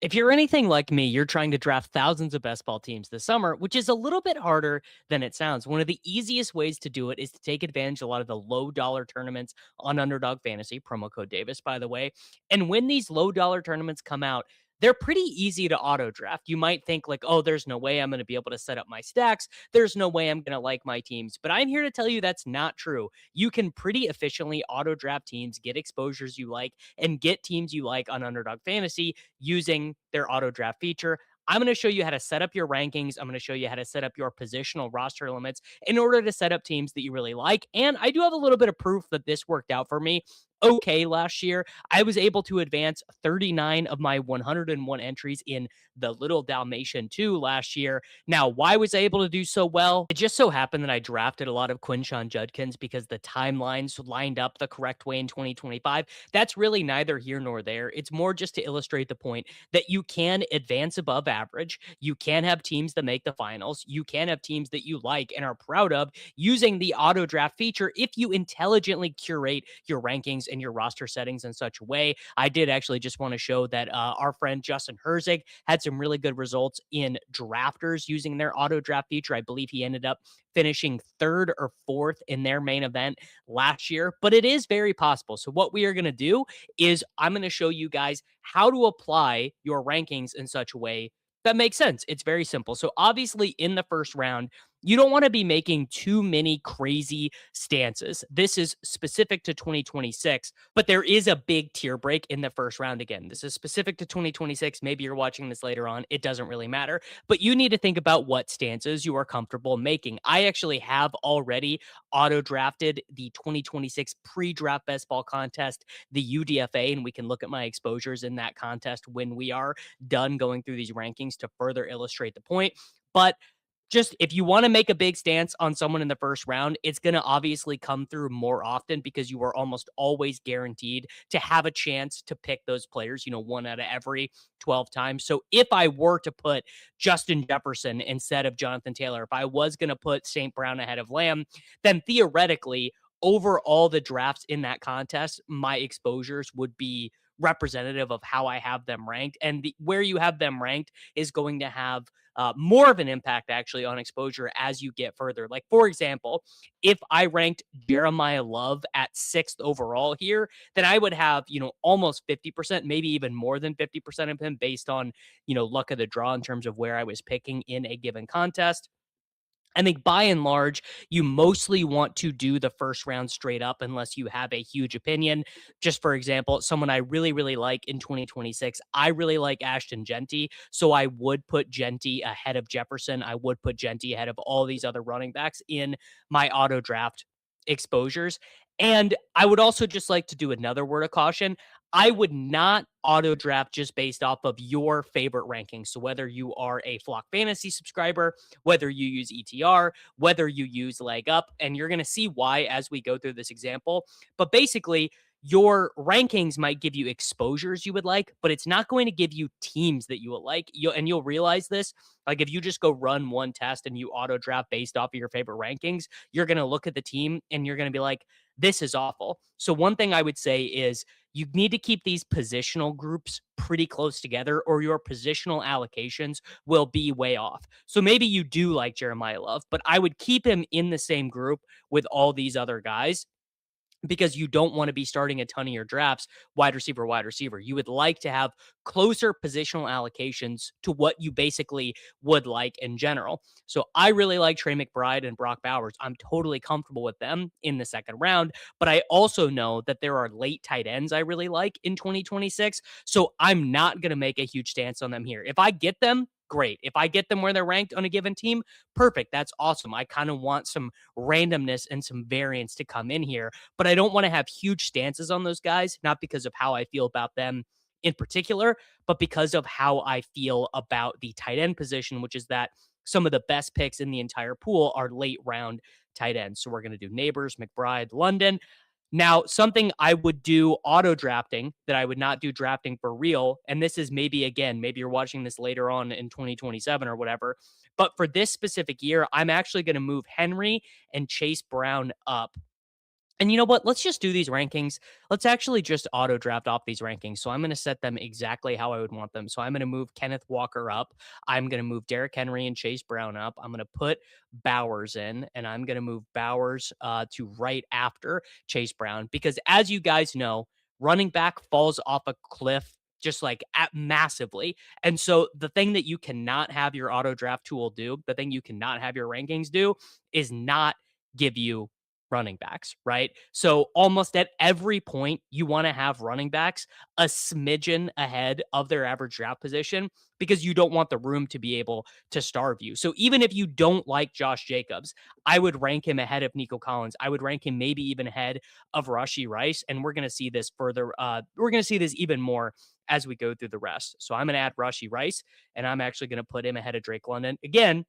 If you're anything like me, you're trying to draft thousands of best ball teams this summer, which is a little bit harder than it sounds. One of the easiest ways to do it is to take advantage of a lot of the low dollar tournaments on Underdog Fantasy, promo code Davis, by the way. And when these low dollar tournaments come out, they're pretty easy to auto draft. You might think, like, oh, there's no way I'm going to be able to set up my stacks. There's no way I'm going to like my teams. But I'm here to tell you that's not true. You can pretty efficiently auto draft teams, get exposures you like, and get teams you like on Underdog Fantasy using their auto draft feature. I'm going to show you how to set up your rankings. I'm going to show you how to set up your positional roster limits in order to set up teams that you really like. And I do have a little bit of proof that this worked out for me. Okay, last year, I was able to advance 39 of my 101 entries in the Little Dalmatian 2 last year. Now, why was I able to do so well? It just so happened that I drafted a lot of Quinshon Judkins because the timelines lined up the correct way in 2025. That's really neither here nor there. It's more just to illustrate the point that you can advance above average. You can have teams that make the finals. You can have teams that you like and are proud of using the auto draft feature if you intelligently curate your rankings and your roster settings in such a way. I did actually just want to show that our friend Justin Herzig had some really good results in drafters using their auto draft feature. I believe he ended up finishing third or fourth in their main event last year, but it is very possible. So what we are going to do is I'm going to show you guys how to apply your rankings in such a way that makes sense. It's very simple. So obviously in the first round, you don't want to be making too many crazy stances. This is specific to 2026, but there is a big tier break in the first round. Again, this is specific to 2026. Maybe you're watching this later on. It doesn't really matter, but you need to think about what stances you are comfortable making. I actually have already auto drafted the 2026 pre-draft best ball contest, the UDFA, and we can look at my exposures in that contest when we are done going through these rankings to further illustrate the point. But just if you want to make a big stance on someone in the first round, it's going to obviously come through more often because you are almost always guaranteed to have a chance to pick those players, one out of every 12 times. So if I were to put Justin Jefferson instead of Jonathan Taylor, if I was going to put St. Brown ahead of Lamb, then theoretically, over all the drafts in that contest, my exposures would be representative of how I have them ranked. And where you have them ranked is going to have more of an impact actually on exposure as you get further. Like, for example, if I ranked Jeremiah Love at sixth overall here, then I would have, almost 50%, maybe even more than 50% of him based on, luck of the draw in terms of where I was picking in a given contest. I think by and large, you mostly want to do the first round straight up unless you have a huge opinion. Just for example, someone I really, really like in 2026, I really like Ashton Genty. So I would put Genty ahead of Jefferson. I would put Genty ahead of all these other running backs in my auto draft exposures. And I would also just like to do another word of caution. I would not auto draft just based off of your favorite rankings. So whether you are a Flock Fantasy subscriber, whether you use ETR, whether you use Leg Up, and you're going to see why as we go through this example. But basically, your rankings might give you exposures you would like, but it's not going to give you teams that you will like. You'll realize this. Like if you just go run one test and you auto draft based off of your favorite rankings, you're going to look at the team and you're going to be like, this is awful. So one thing I would say is you need to keep these positional groups pretty close together or your positional allocations will be way off. So maybe you do like Jeremiah Love, but I would keep him in the same group with all these other guys because you don't want to be starting a ton of your drafts wide receiver, wide receiver. You would like to have closer positional allocations to what you basically would like in general. So I really like Trey McBride and Brock Bowers. I'm totally comfortable with them in the second round, but I also know that there are late tight ends I really like in 2026. So I'm not going to make a huge stance on them here. If I get them, great. If I get them where they're ranked on a given team, perfect. That's awesome. I kind of want some randomness and some variance to come in here, but I don't want to have huge stances on those guys, not because of how I feel about them in particular, but because of how I feel about the tight end position, which is that some of the best picks in the entire pool are late round tight ends. So we're going to do Neighbors, McBride, London. Now, something I would do auto drafting that I would not do drafting for real. And this is maybe, again, maybe you're watching this later on in 2027 or whatever. But for this specific year, I'm actually going to move Henry and Chase Brown up And you know what? Let's just do these rankings. Let's actually just auto draft off these rankings. So I'm going to set them exactly how I would want them. So I'm going to move Kenneth Walker up. I'm going to move Derrick Henry and Chase Brown up. I'm going to put Bowers in, and I'm going to move Bowers to right after Chase Brown because, as you guys know, running back falls off a cliff just like at massively. And so the thing that you cannot have your auto draft tool do, the thing you cannot have your rankings do, is not give you running backs, right? So almost at every point, you want to have running backs a smidgen ahead of their average draft position because you don't want the room to be able to starve you. So even if you don't like Josh Jacobs, I would rank him ahead of Nico Collins. I would rank him maybe even ahead of Rashee Rice. And we're going to see this further. We're going to see this even more as we go through the rest. So I'm going to add Rashee Rice, and I'm actually going to put him ahead of Drake London. Again,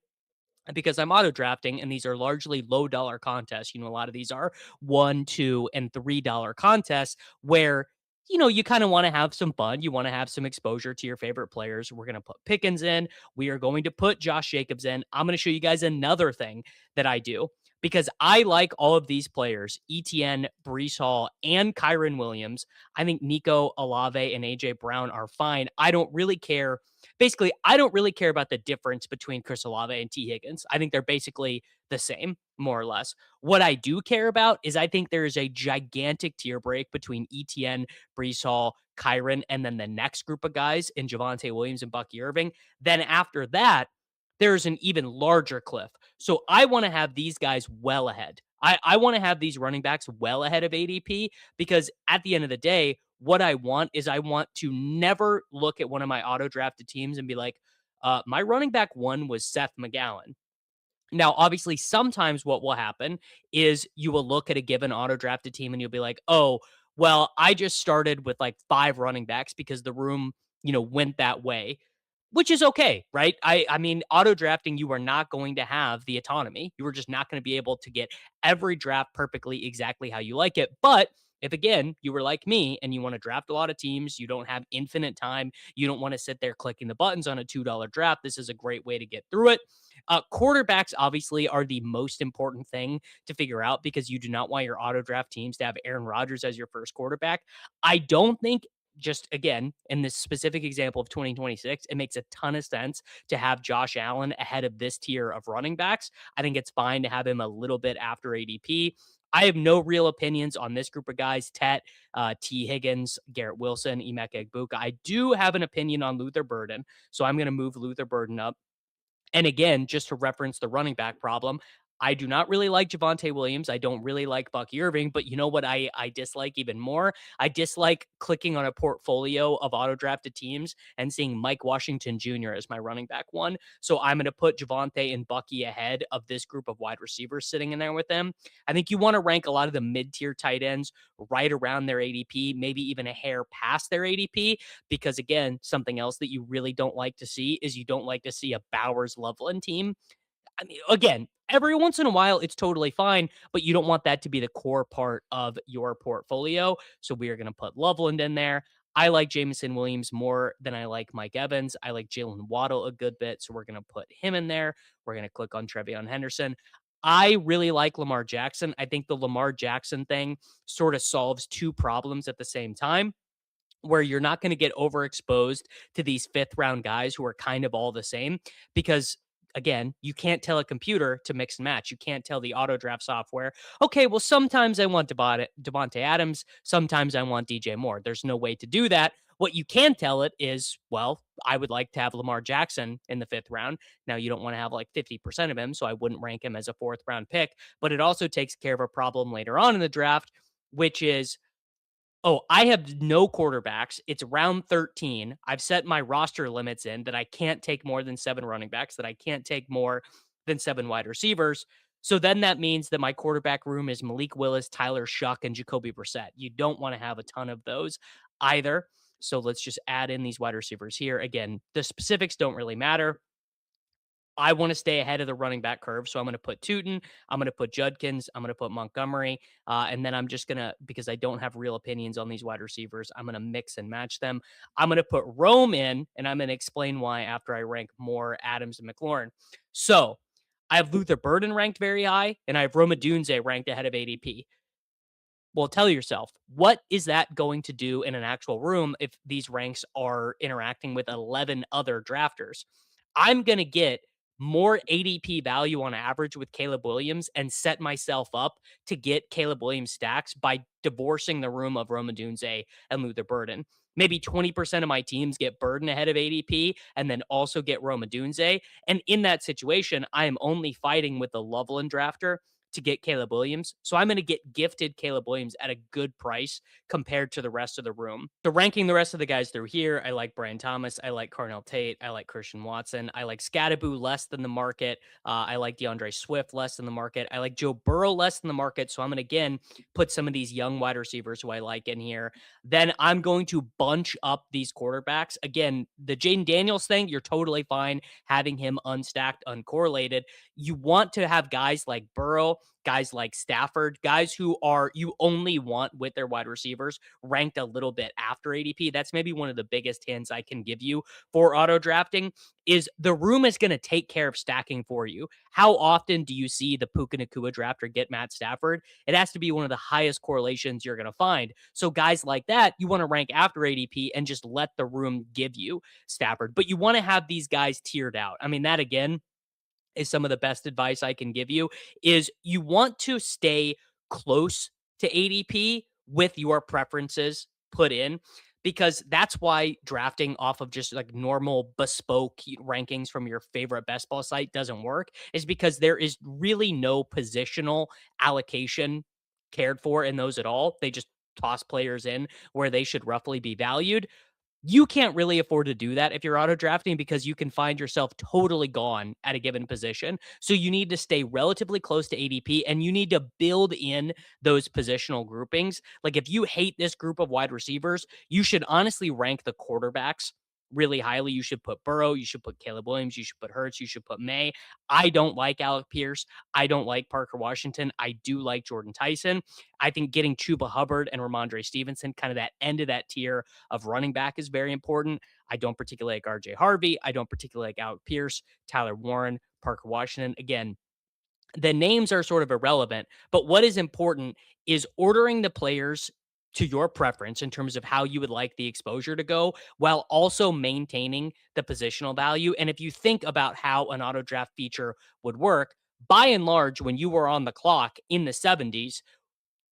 because I'm auto drafting and these are largely low dollar contests. A lot of these are $1, $2, and $3 contests where you kind of want to have some fun. You want to have some exposure to your favorite players. We're going to put Pickens in. We are going to put Josh Jacobs in. I'm going to show you guys another thing that I do because I like all of these players, ETN, Brees Hall, and Kyron Williams. I think Nico Olave and AJ Brown are fine. I don't really care. Basically, I don't really care about the difference between Chris Olave and T. Higgins. I think they're basically the same, more or less. What I do care about is I think there is a gigantic tier break between ETN, Brees Hall, Kyron, and then the next group of guys in Javonte Williams and Bucky Irving. Then after that, there's an even larger cliff. So I want to have these guys well ahead. I want to have these running backs well ahead of ADP because at the end of the day, what I want is I want to never look at one of my auto drafted teams and be like, my running back one was Seth McGowan. Now, obviously, sometimes what will happen is you will look at a given auto drafted team and you'll be like, oh, well, I just started with like 5 running backs because the room, went that way, which is okay, right? I mean, auto drafting, you are not going to have the autonomy. You are just not going to be able to get every draft perfectly exactly how you like it. But if again, you were like me and you want to draft a lot of teams, you don't have infinite time, you don't want to sit there clicking the buttons on a $2 draft, this is a great way to get through it. Quarterbacks obviously are the most important thing to figure out because you do not want your auto draft teams to have Aaron Rodgers as your first quarterback. I don't think just again, in this specific example of 2026, it makes a ton of sense to have Josh Allen ahead of this tier of running backs. I think it's fine to have him a little bit after ADP. I have no real opinions on this group of guys, Tet, T. Higgins, Garrett Wilson, Emeka Egbuka. I do have an opinion on Luther Burden, so I'm going to move Luther Burden up. And again, just to reference the running back problem, I do not really like Javonte Williams. I don't really like Bucky Irving, but you know what I dislike even more? I dislike clicking on a portfolio of auto drafted teams and seeing Mike Washington Jr. as my running back one. So I'm going to put Javonte and Bucky ahead of this group of wide receivers sitting in there with them. I think you want to rank a lot of the mid tier tight ends right around their ADP, maybe even a hair past their ADP because again, something else that you really don't like to see is you don't like to see a Bowers Loveland team. I mean, again, every once in a while, it's totally fine, but you don't want that to be the core part of your portfolio. So we are going to put Loveland in there. I like Jameson Williams more than I like Mike Evans. I like Jalen Waddle a good bit. So we're going to put him in there. We're going to click on Trevion Henderson. I really like Lamar Jackson. I think the Lamar Jackson thing sort of solves 2 problems at the same time where you're not going to get overexposed to these 5th round guys who are kind of all the same because again, you can't tell a computer to mix and match. You can't tell the auto draft software, okay, well, sometimes I want Devontae Adams, sometimes I want DJ Moore. There's no way to do that. What you can tell it is, well, I would like to have Lamar Jackson in the 5th round. Now, you don't want to have like 50% of him, so I wouldn't rank him as a 4th round pick, but it also takes care of a problem later on in the draft, which is oh, I have no quarterbacks. It's round 13. I've set my roster limits in that I can't take more than 7 running backs, that I can't take more than 7 wide receivers. So then that means that my quarterback room is Malik Willis, Tyler Shuck, and Jacoby Brissett. You don't want to have a ton of those either. So let's just add in these wide receivers here. Again, the specifics don't really matter. I want to stay ahead of the running back curve. So I'm going to put Tootin, I'm going to put Judkins, I'm going to put Montgomery. And then I'm just going to, because I don't have real opinions on these wide receivers, I'm going to mix and match them. I'm going to put Rome in, and I'm going to explain why after I rank more Adams and McLaurin. So I have Luther Burden ranked very high, and I have Roma Dunze ranked ahead of ADP. Well, tell yourself, what is that going to do in an actual room if these ranks are interacting with 11 other drafters? I'm going to get more ADP value on average with Caleb Williams and set myself up to get Caleb Williams stacks by divorcing the room of Roma Dunze and Luther Burden. Maybe 20% of my teams get Burden ahead of ADP and then also get Roma Dunze. And in that situation, I am only fighting with the Loveland drafter to get Caleb Williams. So I'm going to get gifted Caleb Williams at a good price compared to the rest of the room. So ranking the rest of the guys through here, I like Brian Thomas. I like Carnell Tate. I like Christian Watson. I like Scattaboo less than the market. I like DeAndre Swift less than the market. I like Joe Burrow less than the market. So I'm going to again put some of these young wide receivers who I like in here. Then I'm going to bunch up these quarterbacks. Again, the Jaden Daniels thing, you're totally fine having him unstacked, uncorrelated. You want to have guys like Burrow, guys like Stafford, guys who are you only want with their wide receivers ranked a little bit after ADP. That's maybe one of the biggest hints I can give you for auto drafting is the room is going to take care of stacking for you. How often do you see the Puka Nakua drafter get Matt Stafford? It has to be one of the highest correlations you're going to find. So guys like that, you want to rank after ADP and just let the room give you Stafford. But you want to have these guys tiered out. I mean, that again is some of the best advice I can give you is you want to stay close to ADP with your preferences put in because that's why drafting off of just like normal bespoke rankings from your favorite best ball site doesn't work is because there is really no positional allocation cared for in those at all. They just toss players in where they should roughly be valued. You can't really afford to do that if you're auto drafting because you can find yourself totally gone at a given position. So you need to stay relatively close to ADP and you need to build in those positional groupings. Like if you hate this group of wide receivers, you should honestly rank the quarterbacks really highly. You should put Burrow, you should put Caleb Williams, you should put Hurts, you should put May. I don't like Alec Pierce. I don't like Parker Washington. I do like Jordan Tyson. I think getting Chuba Hubbard and Ramondre Stevenson, kind of that end of that tier of running back is very important. I don't particularly like RJ Harvey. I don't particularly like Alec Pierce, Tyler Warren, Parker Washington. Again, the names are sort of irrelevant, but what is important is ordering the players to your preference in terms of how you would like the exposure to go while also maintaining the positional value. And if you think about how an auto draft feature would work, by and large, when you were on the clock in the 70s,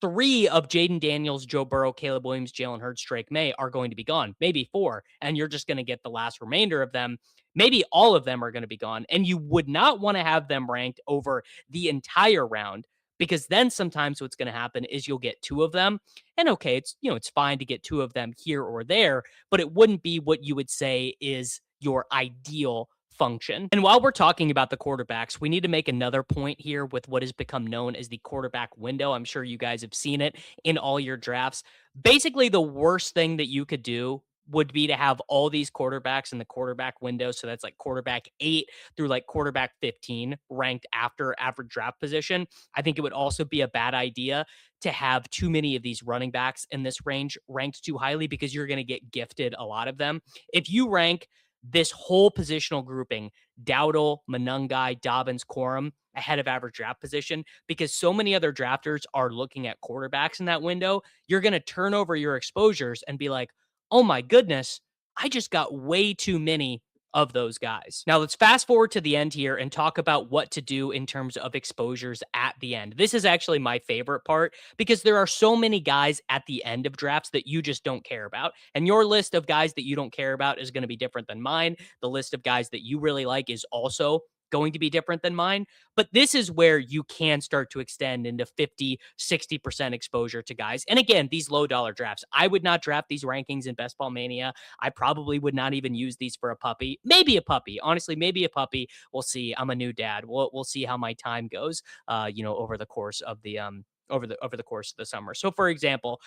three of Jaden Daniels, Joe Burrow, Caleb Williams, Jalen Hurts, Drake May are going to be gone, maybe four, and you're just going to get the last remainder of them. Maybe all of them are going to be gone, and you would not want to have them ranked over the entire round because then sometimes what's going to happen is you'll get two of them, and okay, it's fine to get two of them here or there, but it wouldn't be what you would say is your ideal function. And while we're talking about the quarterbacks, we need to make another point here with what has become known as the quarterback window. I'm sure you guys have seen it in all your drafts. Basically, the worst thing that you could do would be to have all these quarterbacks in the quarterback window. So that's like quarterback 8 through like quarterback 15 ranked after average draft position. I think it would also be a bad idea to have too many of these running backs in this range ranked too highly because you're going to get gifted a lot of them. If you rank this whole positional grouping, Dowdle, Monungai, Dobbins, Corum, ahead of average draft position, because so many other drafters are looking at quarterbacks in that window, you're going to turn over your exposures and be like, oh my goodness, I just got way too many of those guys. Now let's fast forward to the end here and talk about what to do in terms of exposures at the end. This is actually my favorite part because there are so many guys at the end of drafts that you just don't care about. And your list of guys that you don't care about is going to be different than mine. The list of guys that you really like is also going to be different than mine. But this is where you can start to extend into 50, 60% exposure to guys. And again, these low dollar drafts, I would not draft these rankings in Best Ball Mania. I probably would not even use these for a puppy. Maybe a puppy. Honestly, maybe a puppy. We'll see. I'm a new dad. We'll see how my time goes over the course of the over the course of the summer. So for example,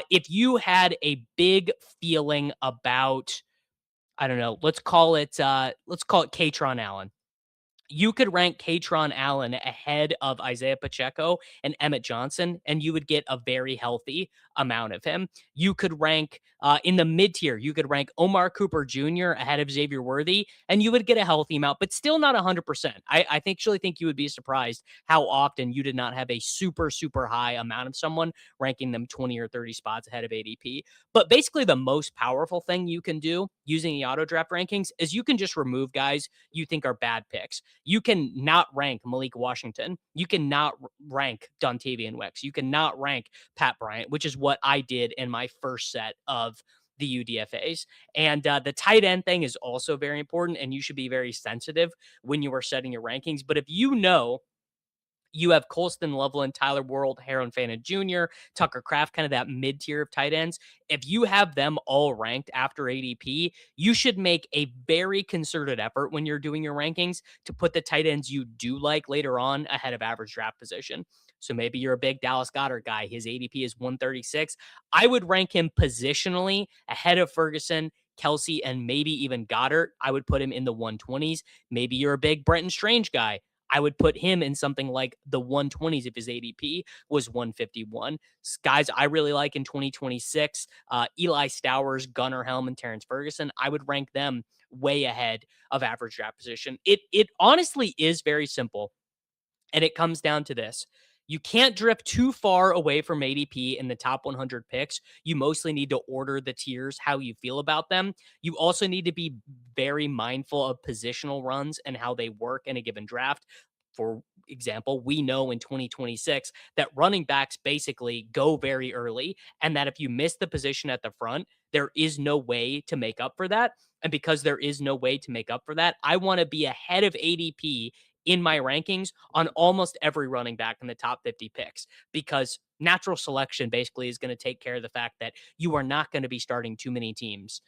if you had a big feeling about, I don't know, let's call it Katron Allen. You could rank Katron Allen ahead of Isaiah Pacheco and Emmett Johnson, and you would get a very healthy amount of him. You could rank in the mid tier, you could rank Omar Cooper Jr. ahead of Xavier Worthy, and you would get a healthy amount, but still not 100%. I actually think you would be surprised how often you did not have a super, super high amount of someone ranking them 20 or 30 spots ahead of ADP. But basically, the most powerful thing you can do using the auto draft rankings is you can just remove guys you think are bad picks. You can not rank Malik Washington. You can not rank Dontavian Wicks. You can not rank Pat Bryant, which is what I did in my first set of the UDFAs. And the tight end thing is also very important, and you should be very sensitive when you are setting your rankings. But if you know you have Colston Loveland, Tyler World, Harold Fana Jr., Tucker Kraft, kind of that mid tier of tight ends. If you have them all ranked after ADP, you should make a very concerted effort when you're doing your rankings to put the tight ends you do like later on ahead of average draft position. So maybe you're a big Dallas Goedert guy. His ADP is 136. I would rank him positionally ahead of Ferguson, Kelsey, and maybe even Goddard. I would put him in the 120s. Maybe you're a big Brenton Strange guy. I would put him in something like the 120s if his ADP was 151. Guys I really like in 2026, Eli Stowers, Gunnar Helm, and Terrence Ferguson, I would rank them way ahead of average draft position. It honestly is very simple. And it comes down to this. You can't drift too far away from ADP in the top 100 picks. You mostly need to order the tiers how you feel about them. You also need to be very mindful of positional runs and how they work in a given draft. For example, we know in 2026 that running backs basically go very early, and that if you miss the position at the front, there is no way to make up for that. And because there is no way to make up for that, I want to be ahead of ADP in my rankings on almost every running back in the top 50 picks, because natural selection basically is going to take care of the fact that you are not going to be starting too many teams,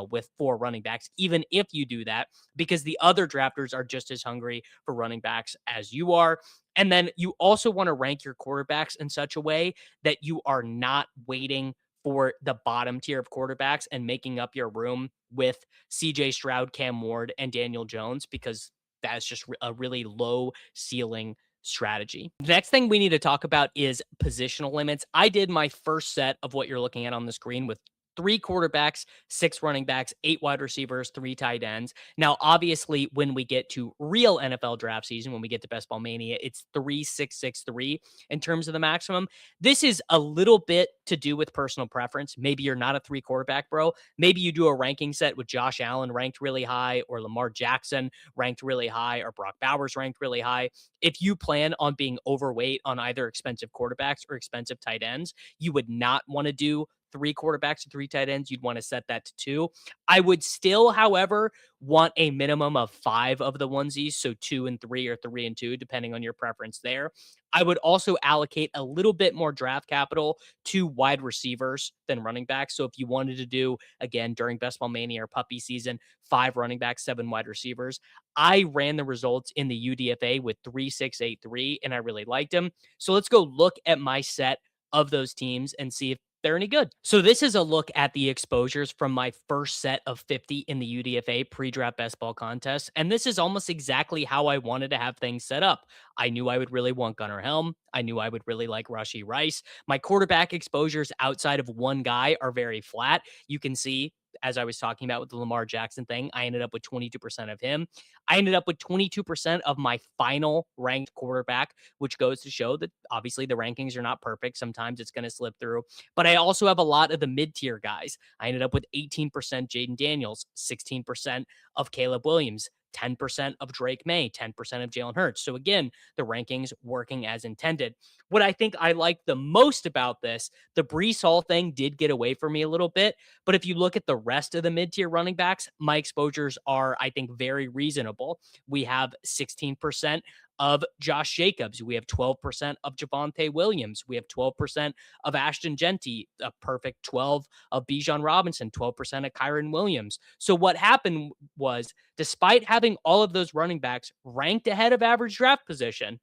with 4 running backs, even if you do that, because the other drafters are just as hungry for running backs as you are. And then you also want to rank your quarterbacks in such a way that you are not waiting for the bottom tier of quarterbacks and making up your room with CJ Stroud, Cam Ward, and Daniel Jones, because that's just a really low ceiling strategy. The next thing we need to talk about is positional limits. I did my first set of what you're looking at on the screen with 3 quarterbacks, 6 running backs, 8 wide receivers, 3 tight ends. Now, obviously, when we get to real NFL draft season, when we get to Best Ball Mania, it's 3-6-6-3 in terms of the maximum. This is a little bit to do with personal preference. Maybe you're not a 3 quarterback bro. Maybe you do a ranking set with Josh Allen ranked really high, or Lamar Jackson ranked really high, or Brock Bowers ranked really high. If you plan on being overweight on either expensive quarterbacks or expensive tight ends, you would not want to do 3 quarterbacks and 3 tight ends. You'd want to set that to 2. I would still, however, want a minimum of 5 of the onesies, so 2 and 3 or 3 and 2, depending on your preference there. I would also allocate a little bit more draft capital to wide receivers than running backs. So if you wanted to do, again, during Best Ball Mania or puppy season, 5 running backs, 7 wide receivers, I ran the results in the UDFA with 3-6-8-3, and I really liked them. So let's go look at my set of those teams and see if they're any good. So this is a look at the exposures from my first set of 50 in the UDFA pre-draft best ball contest. And this is almost exactly how I wanted to have things set up. I knew I would really want Gunnar Helm. I knew I would really like Rashee Rice. My quarterback exposures outside of one guy are very flat. You can see, as I was talking about with the Lamar Jackson thing, I ended up with 22% of him. I ended up with 22% of my final ranked quarterback, which goes to show that obviously the rankings are not perfect. Sometimes it's going to slip through. But I also have a lot of the mid-tier guys. I ended up with 18% Jaden Daniels, 16% of Caleb Williams, 10% of Drake May, 10% of Jalen Hurts. So again, the rankings working as intended. What I think I like the most about this, the Breece Hall thing did get away from me a little bit. But if you look at the rest of the mid-tier running backs, my exposures are, I think, very reasonable. We have 16% of Josh Jacobs. We have 12% of Javonte Williams. We have 12% of Ashton Genty, a perfect 12 of Bijan Robinson, 12% of Kyron Williams. So what happened was, despite having all of those running backs ranked ahead of average draft position,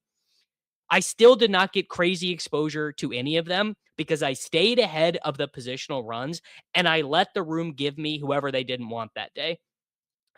I still did not get crazy exposure to any of them because I stayed ahead of the positional runs and I let the room give me whoever they didn't want that day.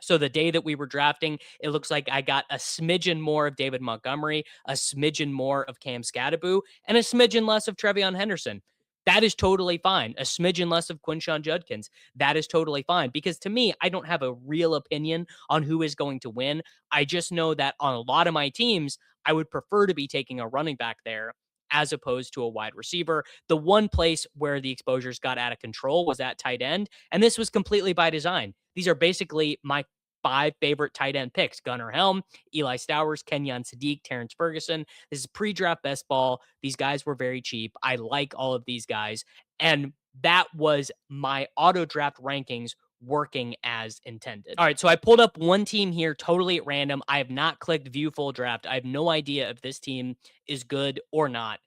So the day that we were drafting, it looks like I got a smidgen more of David Montgomery, a smidgen more of Cam Scatterbo, and a smidgen less of Trevion Henderson. that is totally fine. A smidgen less of Quinshawn Judkins, that is totally fine. Because to me, I don't have a real opinion on who is going to win. I just know that on a lot of my teams, I would prefer to be taking a running back there as opposed to a wide receiver. The one place where the exposures got out of control was at tight end, and this was completely by design. These are basically my five favorite tight end picks: Gunnar Helm, Eli Stowers, Kenyon Sadiq, Terrence Ferguson. This is pre-draft best ball. These guys were very cheap. I like all of these guys. And that was my auto draft rankings working as intended. All right, so I pulled up one team here totally at random. I have not clicked view full draft. I have no idea if this team is good or not.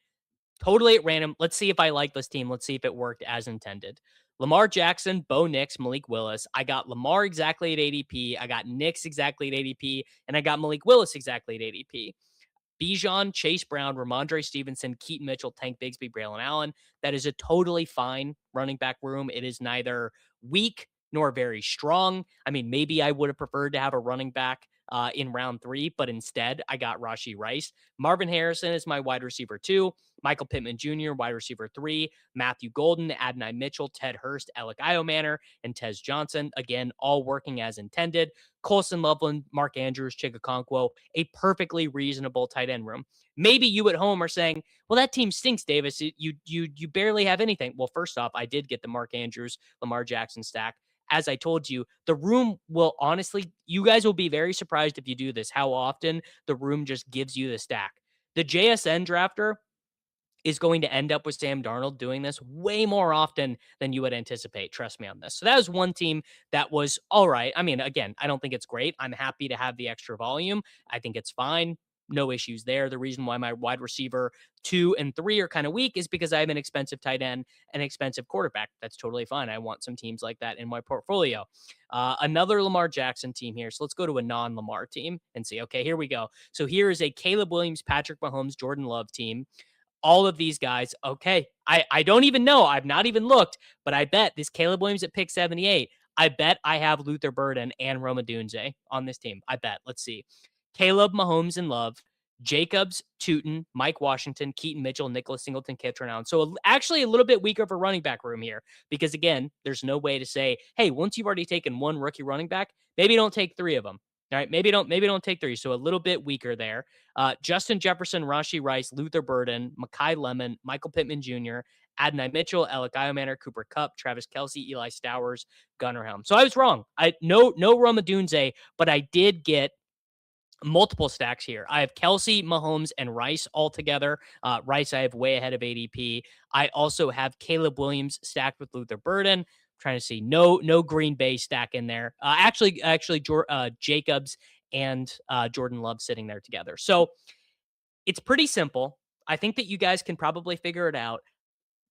Totally at random. Let's see if I like this team. Let's see if it worked as intended. Lamar Jackson, Bo Nix, Malik Willis. I got Lamar exactly at ADP. I got Nix exactly at ADP. And I got Malik Willis exactly at ADP. Bijan, Chase Brown, Ramondre Stevenson, Keaton Mitchell, Tank Bigsby, Braylon Allen. That is a totally fine running back room. It is neither weak nor very strong. I mean, maybe I would have preferred to have a running back in round 3, but instead I got Rashee Rice. Marvin Harrison is my wide receiver 2. Michael Pittman Jr., wide receiver 3. Matthew Golden, Adonai Mitchell, Ted Hurst, Alec Iomanner, and Tez Johnson. Again, all working as intended. Colson Loveland, Mark Andrews, Chigakonkwo, a perfectly reasonable tight end room. Maybe you at home are saying, well, that team stinks, Davis. You barely have anything. Well, first off, I did get the Mark Andrews, Lamar Jackson stack. As I told you, the room will honestly, you guys will be very surprised if you do this, how often the room just gives you the stack. The JSN drafter is going to end up with Sam Darnold doing this way more often than you would anticipate. Trust me on this. So that was one team that was all right. I mean, again, I don't think it's great. I'm happy to have the extra volume. I think it's fine. No issues there. The reason why my wide receiver 2 and 3 are kind of weak is because I have an expensive tight end and expensive quarterback. That's totally fine. I want some teams like that in my portfolio. Another Lamar Jackson team here. So let's go to a non-Lamar team and see. Okay, here we go. So here is a Caleb Williams, Patrick Mahomes, Jordan Love team. All of these guys. Okay. I don't even know. I've not even looked, but I bet this Caleb Williams at pick 78. I bet I have Luther Burden and Roma Dunze on this team. I bet. Let's see. Caleb, Mahomes, and Love. Jacobs, Tootin, Mike Washington, Keaton Mitchell, Nicholas Singleton, Kitron Allen. So actually a little bit weaker for running back room here because, again, there's no way to say, hey, once you've already taken one rookie running back, maybe don't take 3 of them. All right, maybe don't take 3. So a little bit weaker there. Justin Jefferson, Rashee Rice, Luther Burden, Makai Lemon, Michael Pittman Jr., Adonai Mitchell, Alec Iomanner, Cooper Kupp, Travis Kelce, Eli Stowers, Gunnar Helm. So I was wrong. No Roma Dunze, but I did get multiple stacks here. I have Kelce, Mahomes, and Rice all together. Rice I have way ahead of ADP. I also have Caleb Williams stacked with Luther Burden. Trying to see no Green Bay stack in there. Actually, Jacobs and Jordan Love sitting there together. So it's pretty simple. I think that you guys can probably figure it out.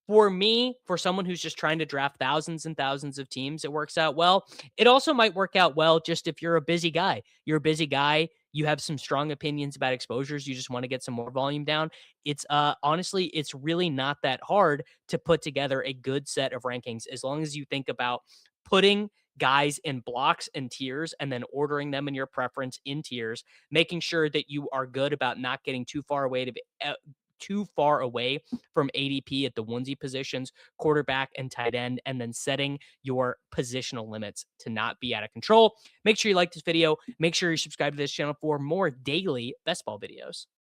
For me, for someone who's just trying to draft thousands and thousands of teams, it works out well. It also might work out well just if you're a busy guy. You're a busy guy. You have some strong opinions about exposures. You just want to get some more volume down. It's honestly, it's really not that hard to put together a good set of rankings as long as you think about putting guys in blocks and tiers and then ordering them in your preference in tiers, making sure that you are good about not getting too far away from ADP at the onesie positions, quarterback and tight end, and then setting your positional limits to not be out of control. Make sure you like this video. Make sure you subscribe to this channel for more daily best ball videos.